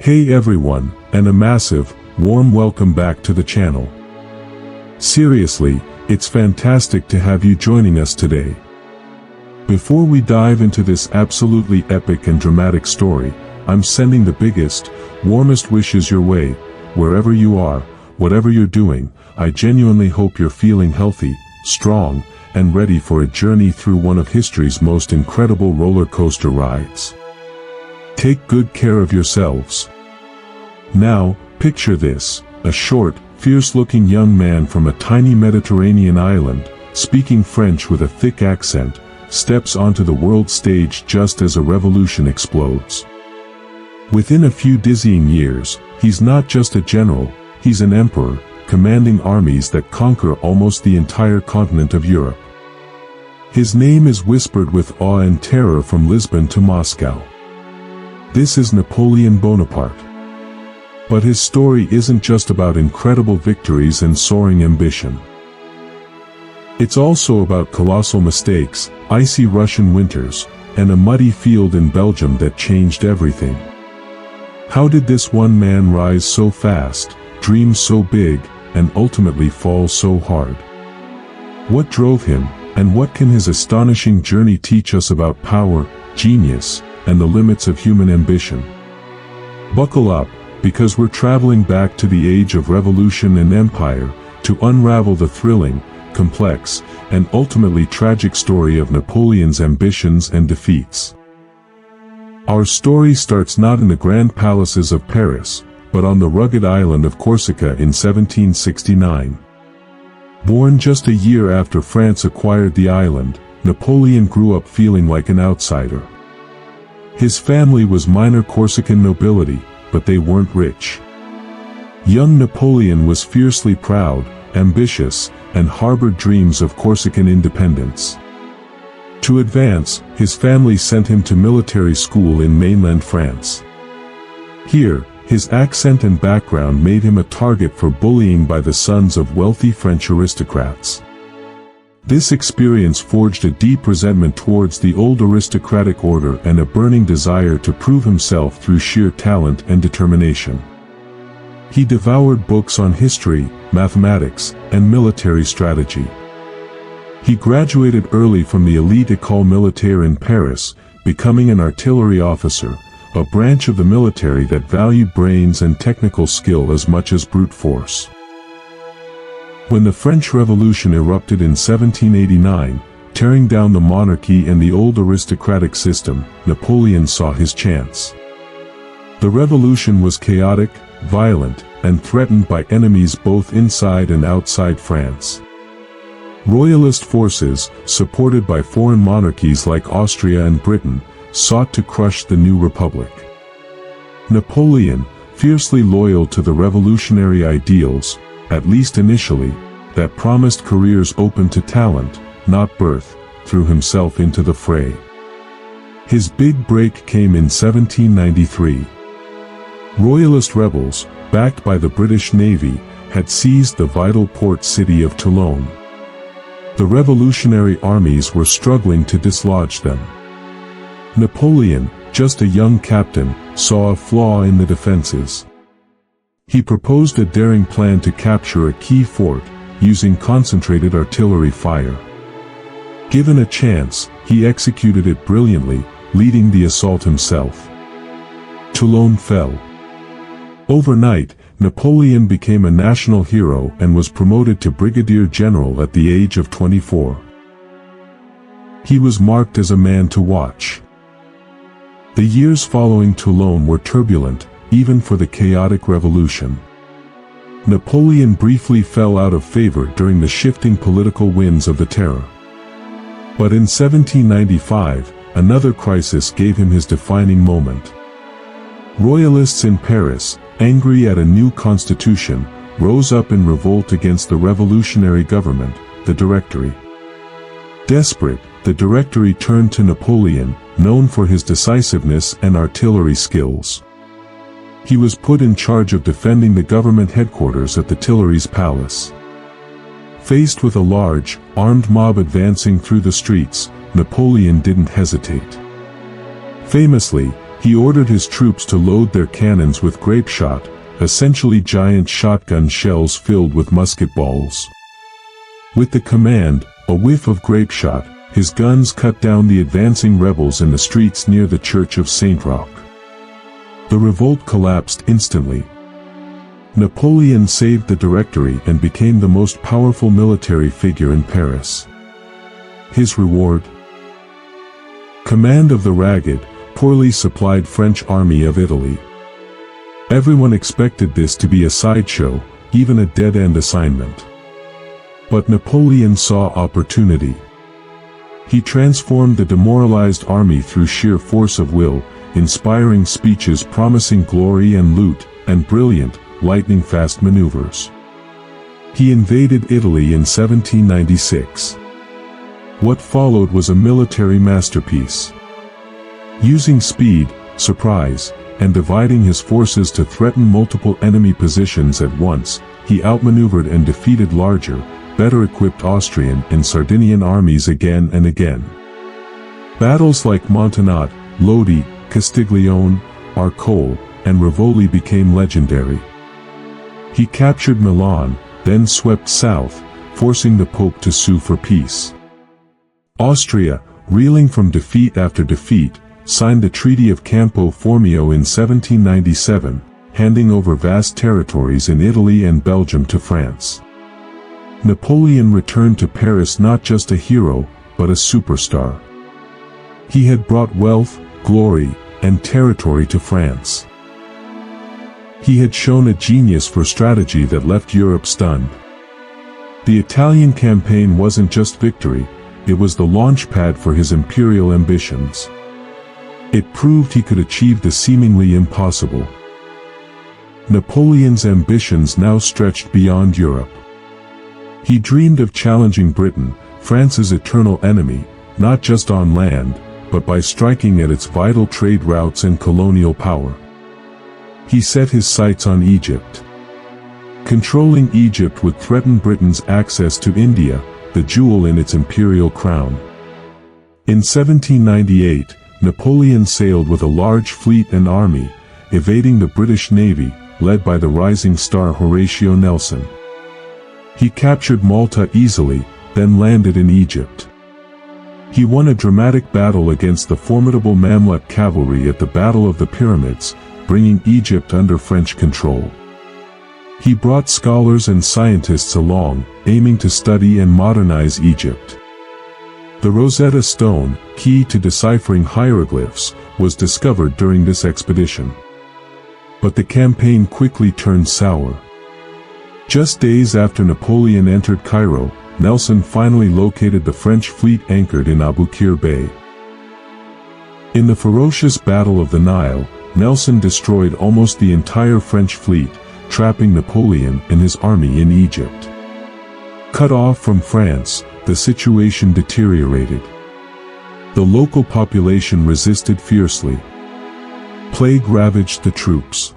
Hey everyone, and a massive, warm welcome back to the channel. Seriously, it's fantastic to have you joining us today. Before we dive into this absolutely epic and dramatic story, I'm sending the biggest, warmest wishes your way. Wherever you are, whatever you're doing, I genuinely hope you're feeling healthy, strong, and ready for a journey through one of history's most incredible roller coaster rides. Take good care of yourselves. Now, picture this: a short, fierce-looking young man from a tiny Mediterranean island, speaking French with a thick accent, steps onto the world stage just as a revolution explodes. Within a few dizzying years, he's not just a general, he's an emperor, commanding armies that conquer almost the entire continent of Europe. His name is whispered with awe and terror from Lisbon to Moscow. This is Napoleon Bonaparte. But his story isn't just about incredible victories and soaring ambition. It's also about colossal mistakes, icy Russian winters, and a muddy field in Belgium that changed everything. How did this one man rise so fast, dream so big, and ultimately fall so hard? What drove him, and what can his astonishing journey teach us about power, genius, and the limits of human ambition? Buckle up, because we're traveling back to the age of revolution and empire, to unravel the thrilling, complex, and ultimately tragic story of Napoleon's ambitions and defeats. Our story starts not in the grand palaces of Paris, but on the rugged island of Corsica in 1769. Born just a year after France acquired the island, Napoleon grew up feeling like an outsider. His family was minor Corsican nobility, but they weren't rich. Young Napoleon was fiercely proud, ambitious, and harbored dreams of Corsican independence. To advance, his family sent him to military school in mainland France. Here, his accent and background made him a target for bullying by the sons of wealthy French aristocrats. This experience forged a deep resentment towards the old aristocratic order and a burning desire to prove himself through sheer talent and determination. He devoured books on history, mathematics, and military strategy. He graduated early from the elite École Militaire in Paris, becoming an artillery officer, a branch of the military that valued brains and technical skill as much as brute force. When the French Revolution erupted in 1789, tearing down the monarchy and the old aristocratic system, Napoleon saw his chance. The revolution was chaotic, violent, and threatened by enemies both inside and outside France. Royalist forces, supported by foreign monarchies like Austria and Britain, sought to crush the new republic. Napoleon, fiercely loyal to the revolutionary ideals, at least initially, that promised careers open to talent, not birth, threw himself into the fray. His big break came in 1793. Royalist rebels, backed by the British Navy, had seized the vital port city of Toulon. The revolutionary armies were struggling to dislodge them. Napoleon, just a young captain, saw a flaw in the defenses. He proposed a daring plan to capture a key fort, using concentrated artillery fire. Given a chance, he executed it brilliantly, leading the assault himself. Toulon fell. Overnight, Napoleon became a national hero and was promoted to brigadier general at the age of 24. He was marked as a man to watch. The years following Toulon were turbulent, even for the chaotic revolution. Napoleon briefly fell out of favor during the shifting political winds of the Terror. But in 1795, another crisis gave him his defining moment. Royalists in Paris, angry at a new constitution, rose up in revolt against the revolutionary government, the Directory. Desperate, the Directory turned to Napoleon, known for his decisiveness and artillery skills. He was put in charge of defending the government headquarters at the Tuileries Palace. Faced with a large, armed mob advancing through the streets, Napoleon didn't hesitate. Famously, He ordered his troops to load their cannons with grape shot, essentially giant shotgun shells filled with musket balls. With the command, a whiff of grape shot, his guns cut down the advancing rebels in the streets near the Church of St. Roch. The revolt collapsed instantly. Napoleon saved the Directory and became the most powerful military figure in Paris. His reward? Command of the ragged, poorly supplied French army of Italy. Everyone expected this to be a sideshow, even a dead-end assignment. But Napoleon saw opportunity. He transformed the demoralized army through sheer force of will, inspiring speeches promising glory and loot, and brilliant, lightning-fast maneuvers. He invaded Italy in 1796. What followed was a military masterpiece. Using speed, surprise, and dividing his forces to threaten multiple enemy positions at once, he outmaneuvered and defeated larger, better-equipped Austrian and Sardinian armies again and again. Battles like Montenotte, Lodi, Castiglione, Arcole, and Rivoli became legendary. He captured Milan, then swept south, forcing the Pope to sue for peace. Austria, reeling from defeat after defeat, signed the Treaty of Campo Formio in 1797, handing over vast territories in Italy and Belgium to France. Napoleon returned to Paris not just a hero, but a superstar. He had brought wealth, glory, and territory to France. He had shown a genius for strategy that left Europe stunned. The Italian campaign wasn't just victory, it was the launchpad for his imperial ambitions. It proved he could achieve the seemingly impossible. Napoleon's ambitions now stretched beyond Europe. He dreamed of challenging Britain, France's eternal enemy, not just on land, but by striking at its vital trade routes and colonial power. He set his sights on Egypt. Controlling Egypt would threaten Britain's access to India, the jewel in its imperial crown. In 1798, Napoleon sailed with a large fleet and army, evading the British Navy, led by the rising star Horatio Nelson. He captured Malta easily, then landed in Egypt. He won a dramatic battle against the formidable Mamluk cavalry at the Battle of the Pyramids, bringing Egypt under French control. He brought scholars and scientists along, aiming to study and modernize Egypt. The Rosetta Stone, key to deciphering hieroglyphs, was discovered during this expedition. But the campaign quickly turned sour. Just days after Napoleon entered Cairo, Nelson finally located the French fleet anchored in Aboukir Bay. In the ferocious Battle of the Nile, Nelson destroyed almost the entire French fleet, trapping Napoleon and his army in Egypt. Cut off from France, the situation deteriorated. The local population resisted fiercely. Plague ravaged the troops.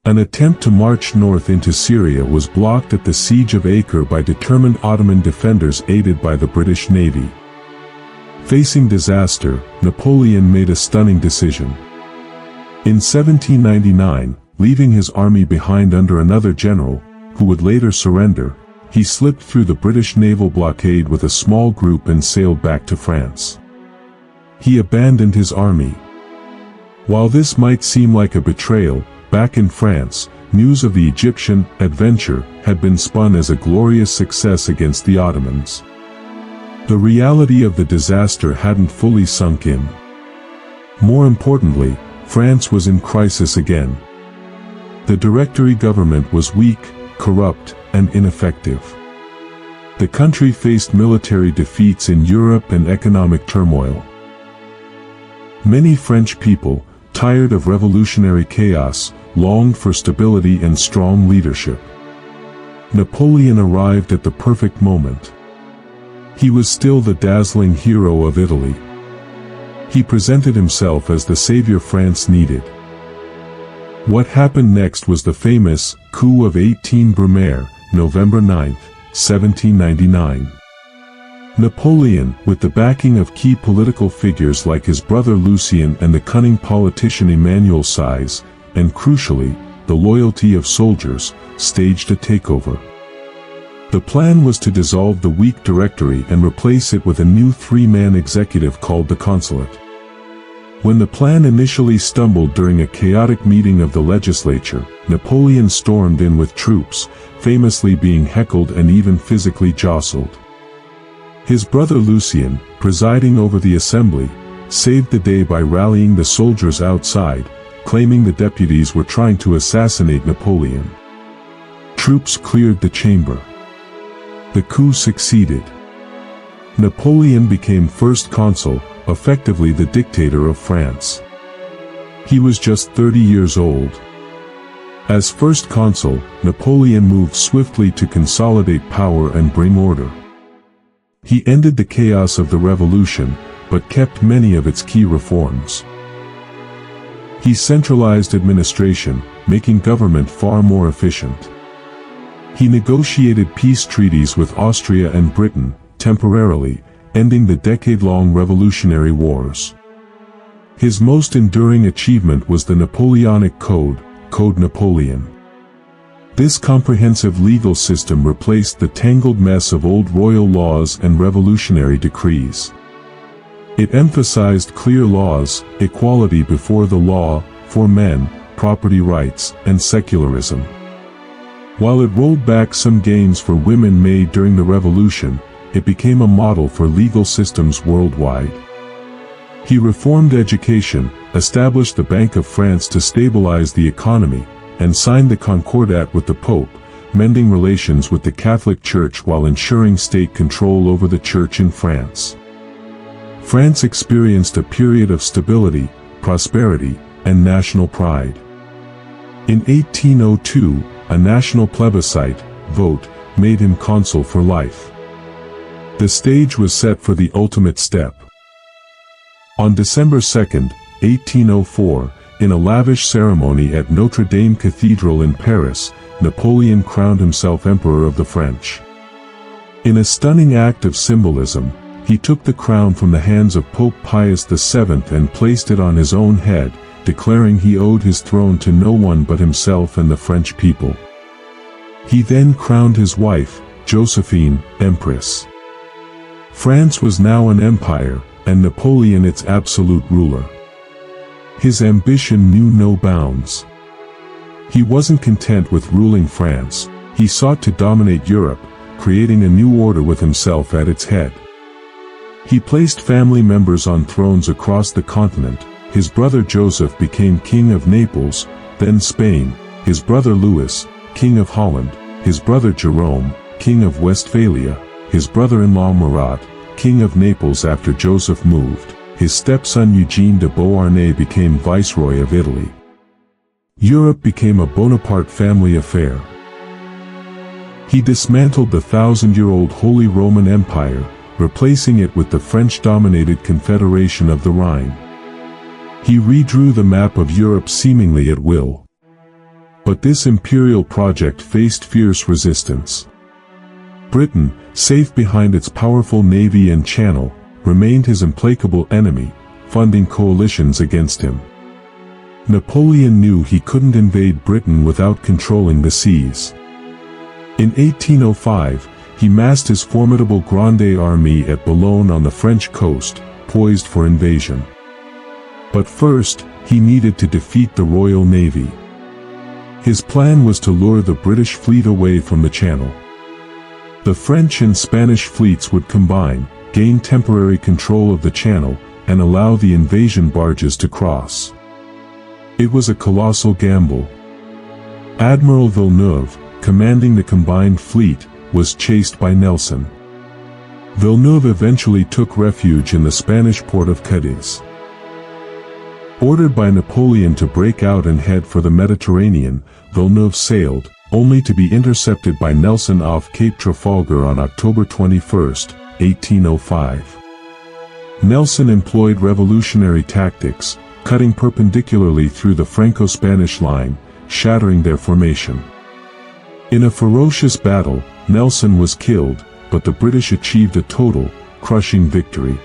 An attempt to march north into Syria was blocked at the Siege of Acre by determined Ottoman defenders aided by the British Navy. Facing disaster, Napoleon made a stunning decision. In 1799, leaving his army behind under another general, who would later surrender, he slipped through the British naval blockade with a small group and sailed back to France. He abandoned his army. While this might seem like a betrayal, back in France, news of the Egyptian adventure had been spun as a glorious success against the Ottomans. The reality of the disaster hadn't fully sunk in. More importantly, France was in crisis again. The Directory government was weak, corrupt, and ineffective. The country faced military defeats in Europe and economic turmoil. Many French people, tired of revolutionary chaos, longed for stability and strong leadership. Napoleon arrived at the perfect moment. He was still the dazzling hero of Italy. He presented himself as the savior France needed. What happened next was the famous coup of 18 Brumaire, November 9, 1799. Napoleon, with the backing of key political figures like his brother Lucien and the cunning politician Emmanuel Size, and crucially, the loyalty of soldiers, staged a takeover. The plan was to dissolve the weak Directory and replace it with a new three-man executive called the Consulate. When the plan initially stumbled during a chaotic meeting of the legislature, Napoleon stormed in with troops, famously being heckled and even physically jostled. His brother Lucien, presiding over the assembly, saved the day by rallying the soldiers outside, claiming the deputies were trying to assassinate Napoleon. Troops cleared the chamber. The coup succeeded. Napoleon became first consul, effectively the dictator of France. He was just 30 years old. As first consul, Napoleon moved swiftly to consolidate power and bring order. He ended the chaos of the revolution, but kept many of its key reforms. He centralized administration, making government far more efficient. He negotiated peace treaties with Austria and Britain, temporarily, ending the decade-long revolutionary wars. His most enduring achievement was the Napoleonic Code, Code Napoleon. This comprehensive legal system replaced the tangled mess of old royal laws and revolutionary decrees. It emphasized clear laws, equality before the law, for men, property rights, and secularism. While it rolled back some gains for women made during the revolution, it became a model for legal systems worldwide. He reformed education, established the Bank of France to stabilize the economy, and signed the Concordat with the Pope, mending relations with the Catholic Church while ensuring state control over the Church in France. France experienced a period of stability, prosperity, and national pride. In 1802, a national plebiscite vote made him consul for life. The stage was set for the ultimate step. On December 2, 1804, in a lavish ceremony at Notre Dame Cathedral in Paris, Napoleon crowned himself Emperor of the French. In a stunning act of symbolism, he took the crown from the hands of Pope Pius VII and placed it on his own head, declaring he owed his throne to no one but himself and the French people. He then crowned his wife, Josephine, Empress. France was now an empire, and Napoleon its absolute ruler. His ambition knew no bounds. He wasn't content with ruling France, he sought to dominate Europe, creating a new order with himself at its head. He placed family members on thrones across the continent. His brother Joseph became King of Naples, then Spain, his brother Louis, King of Holland, his brother Jerome, King of Westphalia, his brother-in-law Murat, King of Naples after Joseph moved. His stepson Eugene de Beauharnais became Viceroy of Italy. Europe became a Bonaparte family affair. He dismantled the 1,000-year-old Holy Roman Empire, replacing it with the French-dominated Confederation of the Rhine. He redrew the map of Europe seemingly at will. But this imperial project faced fierce resistance. Britain, safe behind its powerful navy and channel, remained his implacable enemy, funding coalitions against him. Napoleon knew he couldn't invade Britain without controlling the seas. In 1805, he massed his formidable Grande Armée at Boulogne on the French coast, poised for invasion. But first, he needed to defeat the Royal Navy. His plan was to lure the British fleet away from the Channel. The French and Spanish fleets would combine, gain temporary control of the Channel, and allow the invasion barges to cross. It was a colossal gamble. Admiral Villeneuve, commanding the combined fleet, was chased by Nelson. Villeneuve eventually took refuge in the Spanish port of Cadiz. Ordered by Napoleon to break out and head for the Mediterranean, Villeneuve sailed, only to be intercepted by Nelson off Cape Trafalgar on October 21, 1805. Nelson employed revolutionary tactics, cutting perpendicularly through the Franco-Spanish line, shattering their formation. In a ferocious battle, Nelson was killed, but the British achieved a total, crushing victory.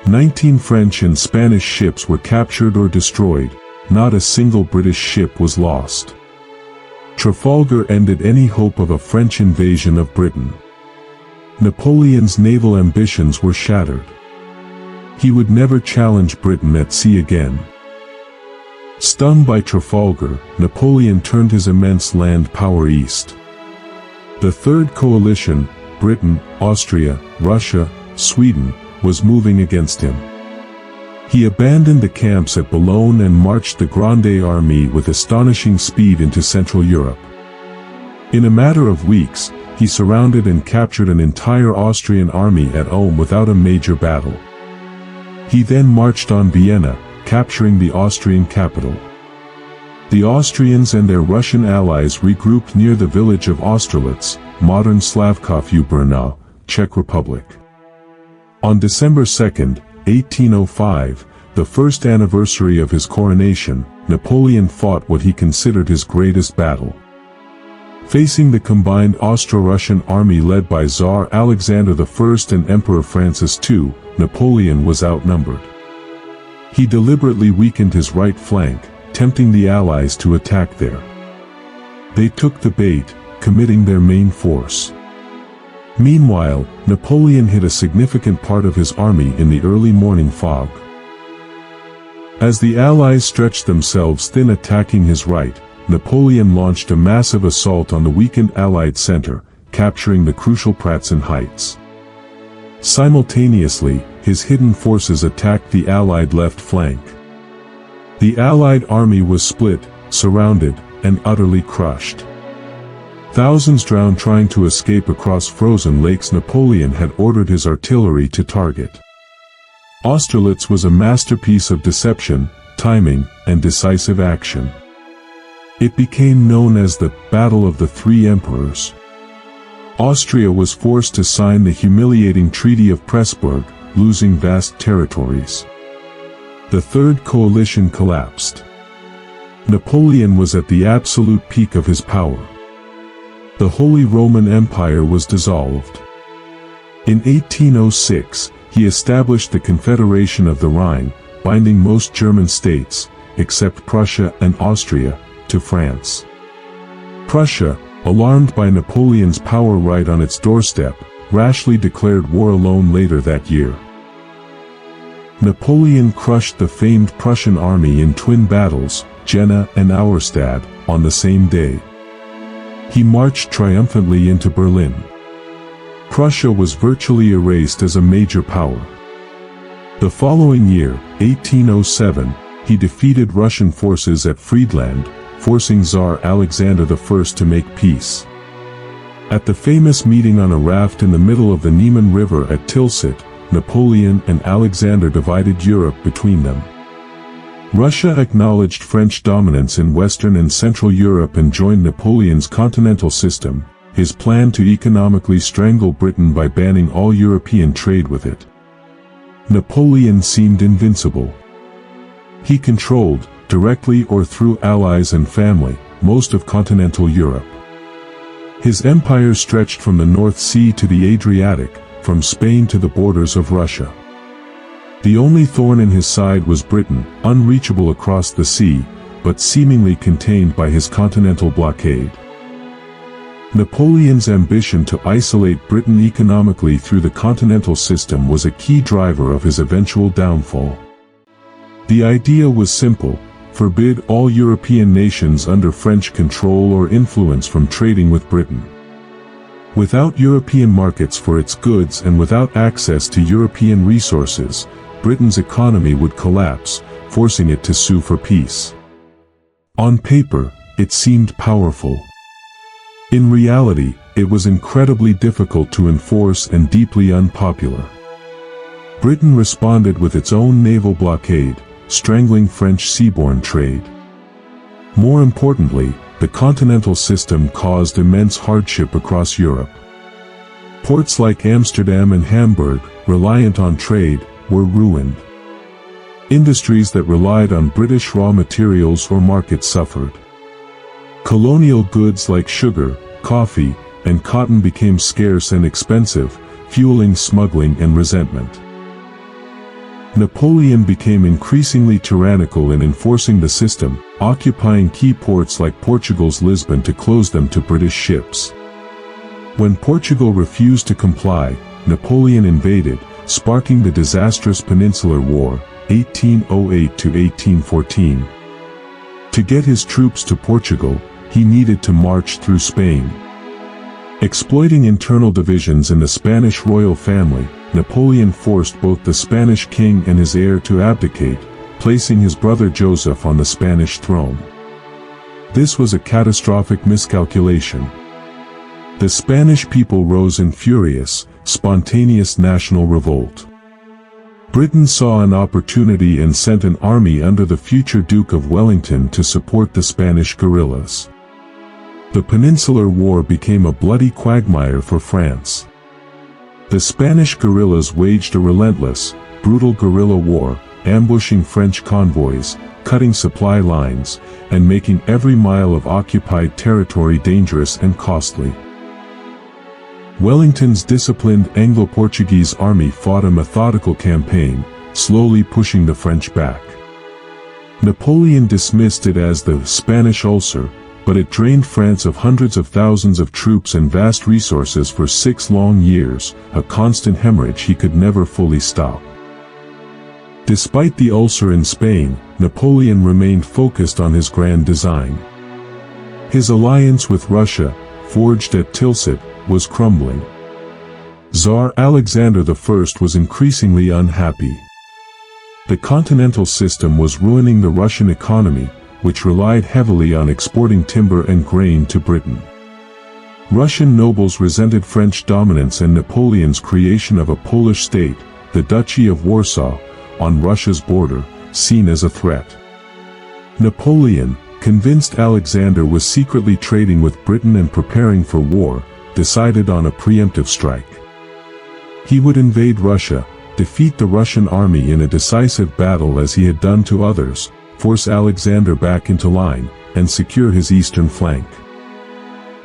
19 French and Spanish ships were captured or destroyed, not a single British ship was lost. Trafalgar ended any hope of a French invasion of Britain. Napoleon's naval ambitions were shattered. He would never challenge Britain at sea again. Stung by Trafalgar, Napoleon turned his immense land power east. The Third Coalition, Britain, Austria, Russia, Sweden, was moving against him. He abandoned the camps at Boulogne and marched the Grande Armée with astonishing speed into Central Europe. In a matter of weeks, he surrounded and captured an entire Austrian army at Ulm without a major battle. He then marched on Vienna, capturing the Austrian capital. The Austrians and their Russian allies regrouped near the village of Austerlitz, modern Slavkov-Brno, Czech Republic. On December 2, 1805, the first anniversary of his coronation, Napoleon fought what he considered his greatest battle. Facing the combined Austro-Russian army led by Tsar Alexander I and Emperor Francis II, Napoleon was outnumbered. He deliberately weakened his right flank, tempting the Allies to attack there. They took the bait, committing their main force. Meanwhile, Napoleon hid a significant part of his army in the early morning fog. As the Allies stretched themselves thin attacking his right, Napoleon launched a massive assault on the weakened Allied center, capturing the crucial Pratzen Heights. Simultaneously, his hidden forces attacked the Allied left flank. The Allied army was split, surrounded, and utterly crushed. Thousands drowned trying to escape across frozen lakes Napoleon had ordered his artillery to target. Austerlitz was a masterpiece of deception, timing, and decisive action. It became known as the Battle of the Three Emperors. Austria was forced to sign the humiliating Treaty of Pressburg, losing vast territories. The Third Coalition collapsed. Napoleon was at the absolute peak of his power. The Holy Roman Empire was dissolved. In 1806, he established the Confederation of the Rhine, binding most German states, except Prussia and Austria, to France. Prussia, alarmed by Napoleon's power right on its doorstep, rashly declared war alone later that year. Napoleon crushed the famed Prussian army in twin battles, Jena and Auerstadt, on the same day. He marched triumphantly into Berlin. Prussia was virtually erased as a major power. The following year, 1807, he defeated Russian forces at Friedland, forcing Tsar Alexander I to make peace. At the famous meeting on a raft in the middle of the Niemen River at Tilsit, Napoleon and Alexander divided Europe between them. Russia acknowledged French dominance in Western and Central Europe and joined Napoleon's continental system, his plan to economically strangle Britain by banning all European trade with it. Napoleon seemed invincible. He controlled, directly or through allies and family, most of continental Europe. His empire stretched from the North Sea to the Adriatic, from Spain to the borders of Russia. The only thorn in his side was Britain, unreachable across the sea, but seemingly contained by his continental blockade. Napoleon's ambition to isolate Britain economically through the continental system was a key driver of his eventual downfall. The idea was simple: forbid all European nations under French control or influence from trading with Britain. Without European markets for its goods and without access to European resources, Britain's economy would collapse, forcing it to sue for peace. On paper, it seemed powerful. In reality, it was incredibly difficult to enforce and deeply unpopular. Britain responded with its own naval blockade, strangling French seaborne trade. More importantly, the continental system caused immense hardship across Europe. Ports like Amsterdam and Hamburg, reliant on trade, were ruined. Industries that relied on British raw materials or markets suffered. Colonial goods like sugar, coffee, and cotton became scarce and expensive, fueling smuggling and resentment. Napoleon became increasingly tyrannical in enforcing the system, occupying key ports like Portugal's Lisbon to close them to British ships. When Portugal refused to comply, Napoleon invaded, sparking the disastrous Peninsular War, 1808–1814. To get his troops to Portugal, he needed to march through Spain. Exploiting internal divisions in the Spanish royal family, Napoleon forced both the Spanish king and his heir to abdicate, placing his brother Joseph on the Spanish throne. This was a catastrophic miscalculation. The Spanish people rose in furious, spontaneous national revolt. Britain saw an opportunity and sent an army under the future Duke of Wellington to support the Spanish guerrillas. The Peninsular War became a bloody quagmire for France. The Spanish guerrillas waged a relentless, brutal guerrilla war, ambushing French convoys, cutting supply lines, and making every mile of occupied territory dangerous and costly. Wellington's disciplined Anglo-Portuguese army fought a methodical campaign, slowly pushing the French back. Napoleon dismissed it as the Spanish ulcer, but it drained France of hundreds of thousands of troops and vast resources for 6 long years, a constant hemorrhage he could never fully stop. Despite the ulcer in Spain, Napoleon remained focused on his grand design. His alliance with Russia, forged at Tilsit, was crumbling. Tsar Alexander I was increasingly unhappy. The continental system was ruining the Russian economy, which relied heavily on exporting timber and grain to Britain. Russian nobles resented French dominance and Napoleon's creation of a Polish state, the Duchy of Warsaw, on Russia's border, seen as a threat. Napoleon, convinced Alexander was secretly trading with Britain and preparing for war, decided on a preemptive strike. He would invade Russia, defeat the Russian army in a decisive battle as he had done to others, force Alexander back into line, and secure his eastern flank.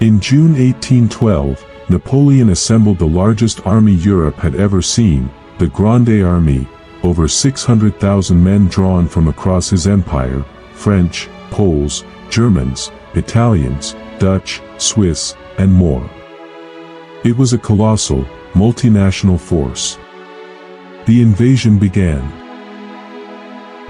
In June 1812, Napoleon assembled the largest army Europe had ever seen, the Grande Armée, over 600,000 men drawn from across his empire, French, Poles, Germans, Italians, Dutch, Swiss, and more. It was a colossal, multinational force. The invasion began.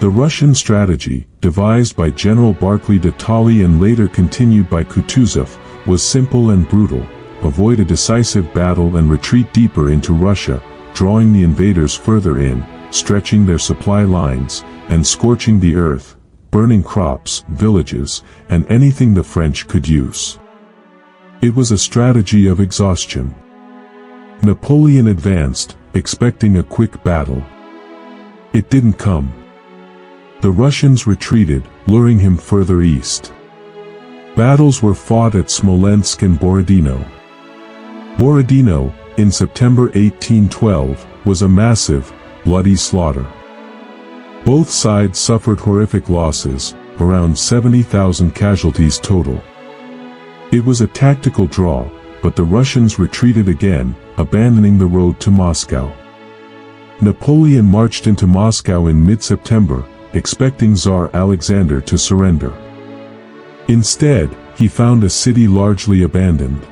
The Russian strategy, devised by General Barclay de Tolly and later continued by Kutuzov, was simple and brutal: avoid a decisive battle and retreat deeper into Russia, drawing the invaders further in, stretching their supply lines, and scorching the earth, burning crops, villages, and anything the French could use. It was a strategy of exhaustion. Napoleon advanced, expecting a quick battle. It didn't come. The Russians retreated, luring him further east. Battles were fought at Smolensk and Borodino. Borodino, in September 1812, was a massive, bloody slaughter. Both sides suffered horrific losses, around 70,000 casualties total. It was a tactical draw, but the Russians retreated again, abandoning the road to Moscow. Napoleon marched into Moscow in mid-September, expecting Tsar Alexander to surrender. Instead, he found a city largely abandoned.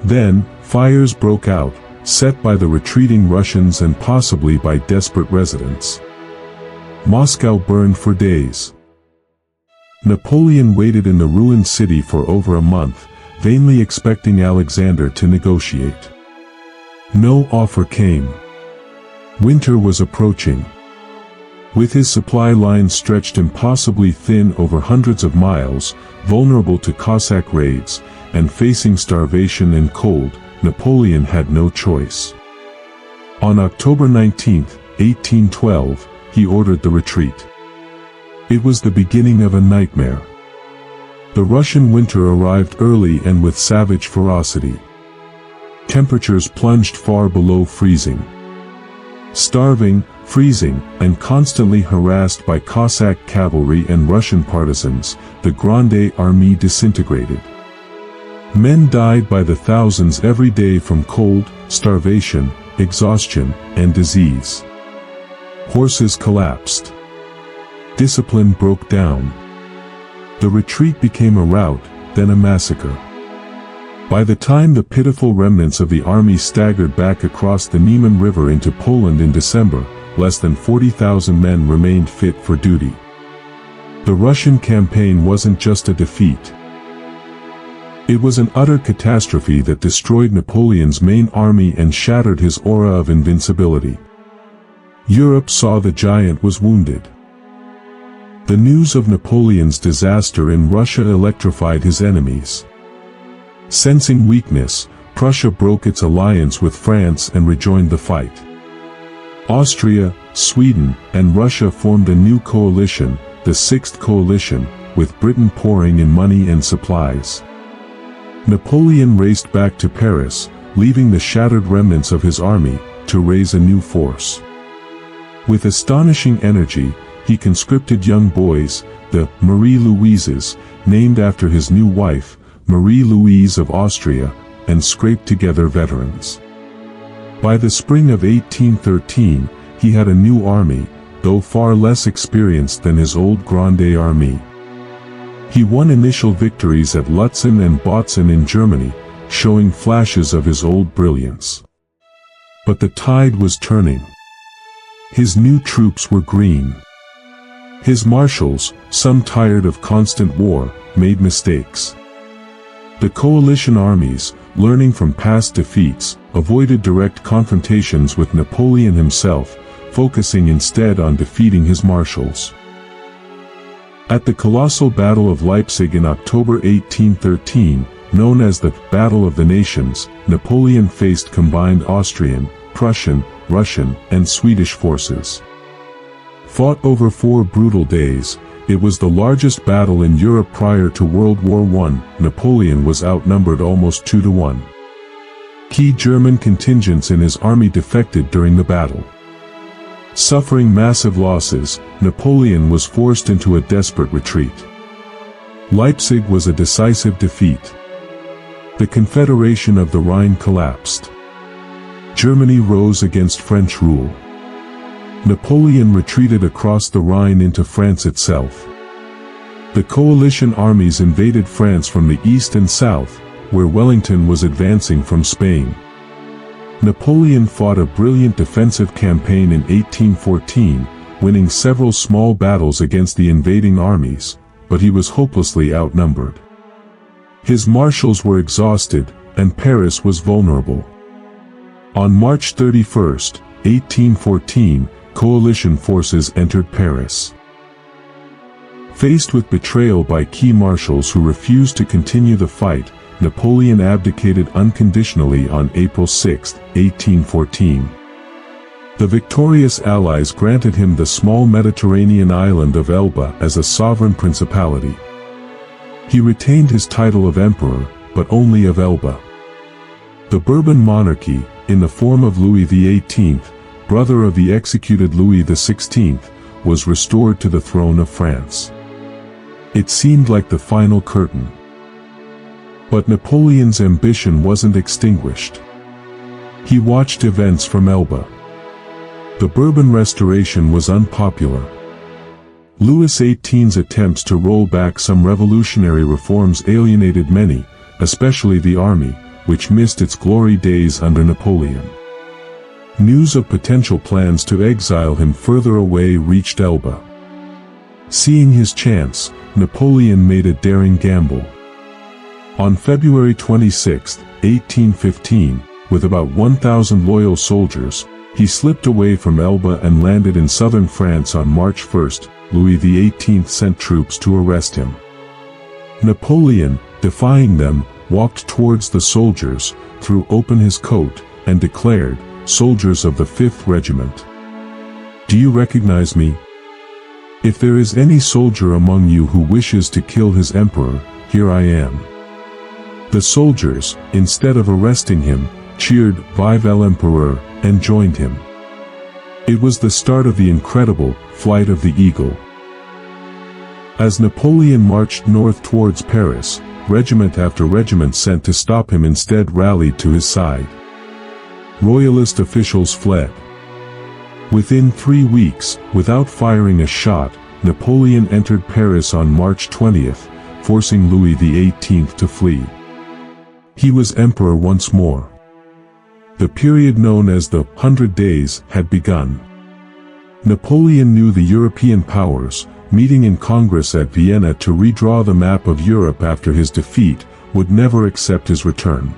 Then, fires broke out, set by the retreating Russians and possibly by desperate residents. Moscow burned for days. Napoleon waited in the ruined city for over a month, vainly expecting Alexander to negotiate. No offer came. Winter was approaching. With his supply lines stretched impossibly thin over hundreds of miles, vulnerable to Cossack raids, and facing starvation and cold, Napoleon had no choice. On October 19, 1812, he ordered the retreat. It was the beginning of a nightmare. The Russian winter arrived early and with savage ferocity. Temperatures plunged far below freezing. Starving, freezing, and constantly harassed by Cossack cavalry and Russian partisans, the Grande Armée disintegrated. Men died by the thousands every day from cold, starvation, exhaustion, and disease. Horses collapsed. Discipline broke down. The retreat became a rout, then a massacre. By the time the pitiful remnants of the army staggered back across the Niemen River into Poland in December, less than 40,000 men remained fit for duty. The Russian campaign wasn't just a defeat. It was an utter catastrophe that destroyed Napoleon's main army and shattered his aura of invincibility. Europe saw the giant was wounded. The news of Napoleon's disaster in Russia electrified his enemies. Sensing weakness, Prussia broke its alliance with France and rejoined the fight. Austria, Sweden, and Russia formed a new coalition, the Sixth Coalition, with Britain pouring in money and supplies. Napoleon raced back to Paris, leaving the shattered remnants of his army to raise a new force. With astonishing energy, he conscripted young boys, the Marie-Louises, named after his new wife, Marie-Louise of Austria, and scraped together veterans. By the spring of 1813, he had a new army, though far less experienced than his old Grande Armée. He won initial victories at Lutzen and Bautzen in Germany, showing flashes of his old brilliance. But the tide was turning. His new troops were green. His marshals, some tired of constant war, made mistakes. The coalition armies, learning from past defeats, avoided direct confrontations with Napoleon himself, focusing instead on defeating his marshals. At the colossal Battle of Leipzig in October 1813, known as the Battle of the Nations, Napoleon faced combined Austrian, Prussian, Russian, and Swedish forces. Fought over 4 brutal days, it was the largest battle in Europe prior to World War I. Napoleon was outnumbered almost 2-1. Key German contingents in his army defected during the battle. Suffering massive losses, Napoleon was forced into a desperate retreat. Leipzig was a decisive defeat. The Confederation of the Rhine collapsed. Germany rose against French rule. Napoleon retreated across the Rhine into France itself. The coalition armies invaded France from the east and south, where Wellington was advancing from Spain. Napoleon fought a brilliant defensive campaign in 1814, winning several small battles against the invading armies, but he was hopelessly outnumbered. His marshals were exhausted, and Paris was vulnerable. On March 31, 1814, coalition forces entered Paris. Faced with betrayal by key marshals who refused to continue the fight, Napoleon abdicated unconditionally on April 6, 1814. The victorious Allies granted him the small Mediterranean island of Elba as a sovereign principality. He retained his title of emperor, but only of Elba. The Bourbon monarchy, in the form of Louis XVIII, brother of the executed Louis XVI, was restored to the throne of France. It seemed like the final curtain. But Napoleon's ambition wasn't extinguished. He watched events from Elba. The Bourbon restoration was unpopular. Louis XVIII's attempts to roll back some revolutionary reforms alienated many, especially the army, which missed its glory days under Napoleon. News of potential plans to exile him further away reached Elba. Seeing his chance, Napoleon made a daring gamble. On February 26, 1815, with about 1,000 loyal soldiers, he slipped away from Elba and landed in southern France on March 1. Louis XVIII sent troops to arrest him. Napoleon, defying them, walked towards the soldiers, threw open his coat, and declared, "Soldiers of the 5th Regiment. Do you recognize me? If there is any soldier among you who wishes to kill his emperor, here I am." The soldiers, instead of arresting him, cheered "Vive l'Empereur" and joined him. It was the start of the incredible Flight of the Eagle. As Napoleon marched north towards Paris, regiment after regiment sent to stop him instead rallied to his side. Royalist officials fled. Within 3 weeks, without firing a shot, Napoleon entered Paris on March 20th, forcing Louis XVIII to flee. He was emperor once more. The period known as the 100 Days had begun. Napoleon knew the European powers, meeting in Congress at Vienna to redraw the map of Europe after his defeat, would never accept his return.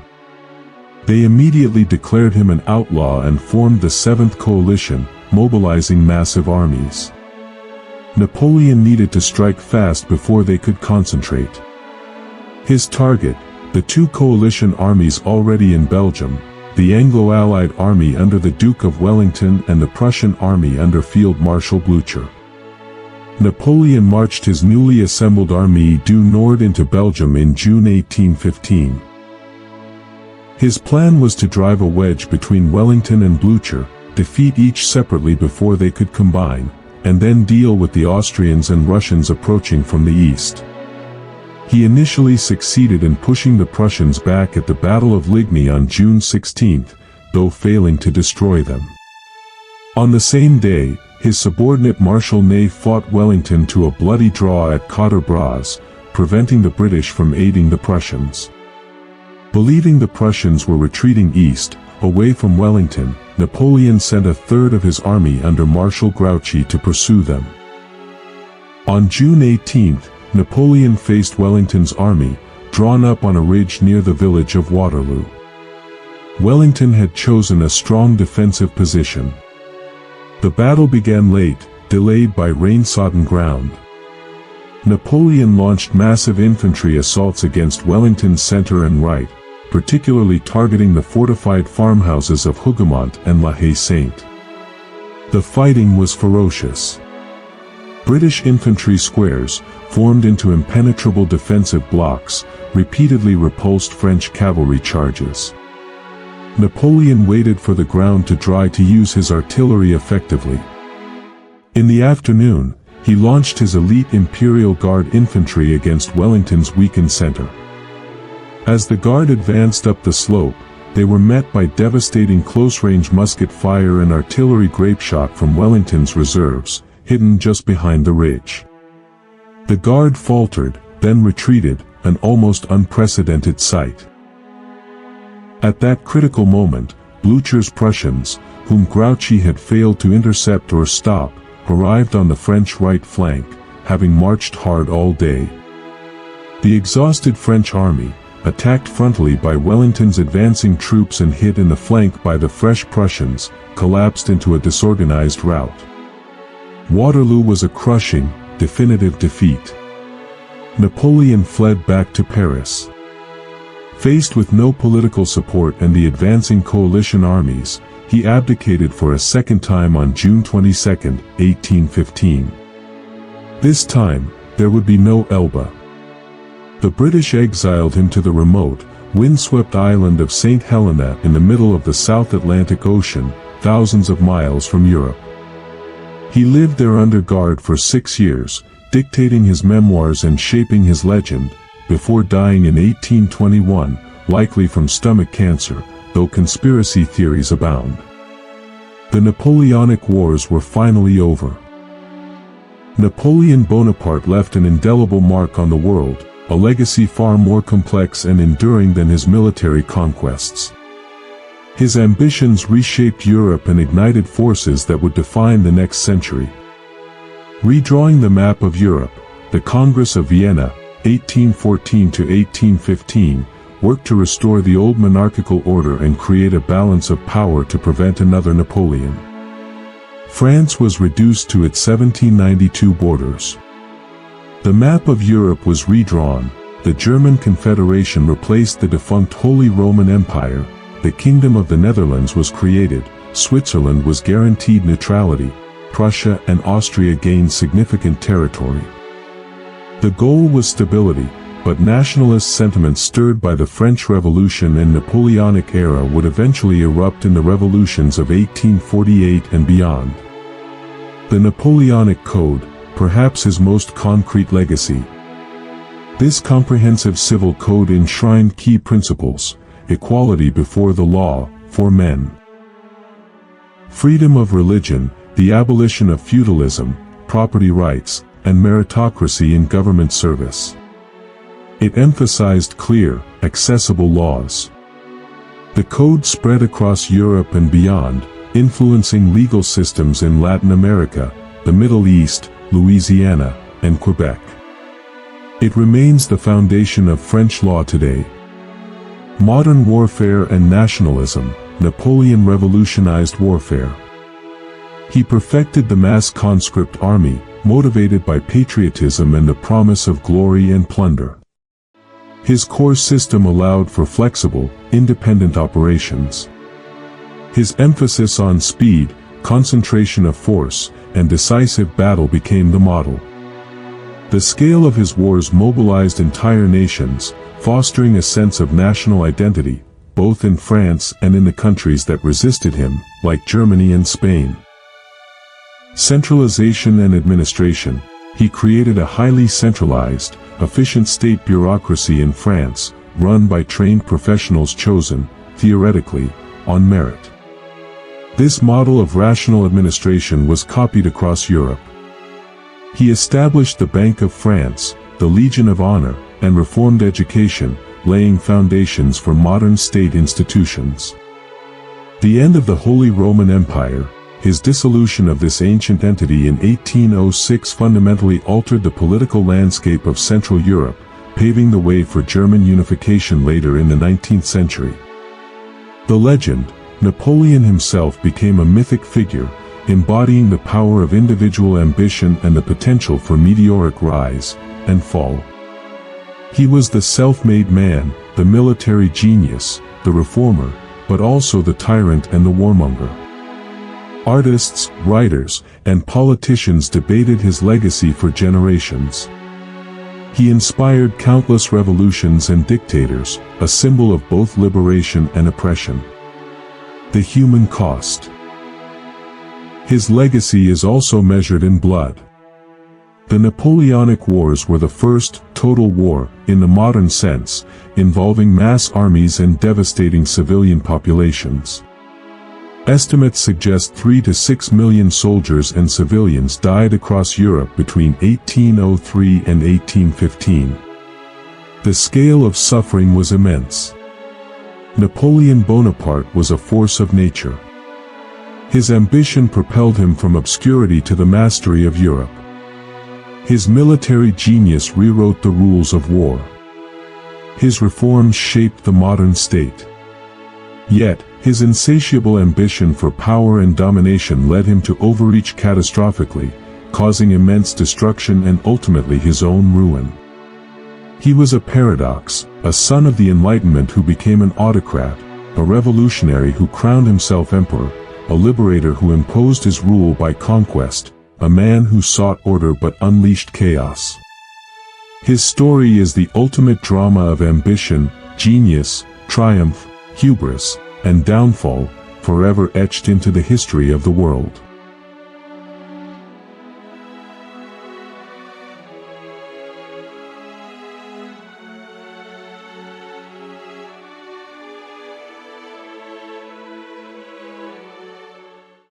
They immediately declared him an outlaw and formed the Seventh Coalition, mobilizing massive armies. Napoleon needed to strike fast before they could concentrate. His target, the 2 coalition armies already in Belgium, the Anglo-Allied army under the Duke of Wellington and the Prussian army under Field Marshal Blücher. Napoleon marched his newly assembled Armée du Nord into Belgium in June 1815. His plan was to drive a wedge between Wellington and Blücher, defeat each separately before they could combine, and then deal with the Austrians and Russians approaching from the east. He initially succeeded in pushing the Prussians back at the Battle of Ligny on June 16, though failing to destroy them. On the same day, his subordinate Marshal Ney fought Wellington to a bloody draw at Quatre Bras, preventing the British from aiding the Prussians. Believing the Prussians were retreating east, away from Wellington, Napoleon sent a third of his army under Marshal Grouchy to pursue them. On June 18, Napoleon faced Wellington's army, drawn up on a ridge near the village of Waterloo. Wellington had chosen a strong defensive position. The battle began late, delayed by rain-sodden ground. Napoleon launched massive infantry assaults against Wellington's center and right, particularly targeting the fortified farmhouses of Hougoumont and La Haye-Sainte. The fighting was ferocious. British infantry squares, formed into impenetrable defensive blocks, repeatedly repulsed French cavalry charges. Napoleon waited for the ground to dry to use his artillery effectively. In the afternoon, he launched his elite Imperial Guard infantry against Wellington's weakened center. As the Guard advanced up the slope, they were met by devastating close-range musket fire and artillery grapeshot from Wellington's reserves, hidden just behind the ridge. The Guard faltered, then retreated, an almost unprecedented sight. At that critical moment, Blücher's Prussians, whom Grouchy had failed to intercept or stop, arrived on the French right flank, having marched hard all day. The exhausted French army, attacked frontally by Wellington's advancing troops and hit in the flank by the fresh Prussians, collapsed into a disorganized rout. Waterloo was a crushing, definitive defeat. Napoleon fled back to Paris. Faced with no political support and the advancing coalition armies, he abdicated for a second time on June 22, 1815. This time, there would be no Elba. The British exiled him to the remote, windswept island of St. Helena in the middle of the South Atlantic Ocean, thousands of miles from Europe. He lived there under guard for 6 years, dictating his memoirs and shaping his legend, before dying in 1821, likely from stomach cancer, though conspiracy theories abound. The Napoleonic Wars were finally over. Napoleon Bonaparte left an indelible mark on the world, a legacy far more complex and enduring than his military conquests. His ambitions reshaped Europe and ignited forces that would define the next century. Redrawing the map of Europe, the Congress of Vienna, 1814 to 1815, worked to restore the old monarchical order and create a balance of power to prevent another Napoleon. France was reduced to its 1792 borders. The map of Europe was redrawn, the German Confederation replaced the defunct Holy Roman Empire, the Kingdom of the Netherlands was created, Switzerland was guaranteed neutrality, Prussia and Austria gained significant territory. The goal was stability, but nationalist sentiments stirred by the French Revolution and Napoleonic era would eventually erupt in the revolutions of 1848 and beyond. The Napoleonic Code, perhaps his most concrete legacy. This comprehensive civil code enshrined key principles: equality before the law, for men. freedom of religion, the abolition of feudalism, property rights, and meritocracy in government service. It emphasized clear, accessible laws. The code spread across Europe and beyond, influencing legal systems in Latin America, the Middle East, Louisiana, and Quebec. It remains the foundation of French law today. Modern warfare and nationalism, Napoleon revolutionized warfare. He perfected the mass conscript army, motivated by patriotism and the promise of glory and plunder. His core system allowed for flexible, independent operations. His emphasis on speed, concentration of force, and decisive battle became the model. The scale of his wars mobilized entire nations, fostering a sense of national identity, both in France and in the countries that resisted him, like Germany and Spain. Centralization and administration. He created a highly centralized, efficient state bureaucracy in France, run by trained professionals chosen, theoretically, on merit. This model of rational administration was copied across Europe. He established the Bank of France, the Legion of Honor, and reformed education, laying foundations for modern state institutions. The end of the Holy Roman Empire, his dissolution of this ancient entity in 1806 fundamentally altered the political landscape of Central Europe, paving the way for German unification later in the 19th century. The legend, Napoleon himself became a mythic figure, embodying the power of individual ambition and the potential for meteoric rise and fall. He was the self-made man, the military genius, the reformer, but also the tyrant and the warmonger. Artists, writers, and politicians debated his legacy for generations. He inspired countless revolutions and dictators, a symbol of both liberation and oppression. The human cost. His legacy is also measured in blood. The Napoleonic Wars were the first total war, in the modern sense, involving mass armies and devastating civilian populations. Estimates suggest 3 to 6 million soldiers and civilians died across Europe between 1803 and 1815. The scale of suffering was immense. Napoleon Bonaparte was a force of nature. His ambition propelled him from obscurity to the mastery of Europe. His military genius rewrote the rules of war. His reforms shaped the modern state. Yet, his insatiable ambition for power and domination led him to overreach catastrophically, causing immense destruction and ultimately his own ruin. He was a paradox, a son of the Enlightenment who became an autocrat, a revolutionary who crowned himself emperor, a liberator who imposed his rule by conquest, a man who sought order but unleashed chaos. His story is the ultimate drama of ambition, genius, triumph, hubris, and downfall, forever etched into the history of the world.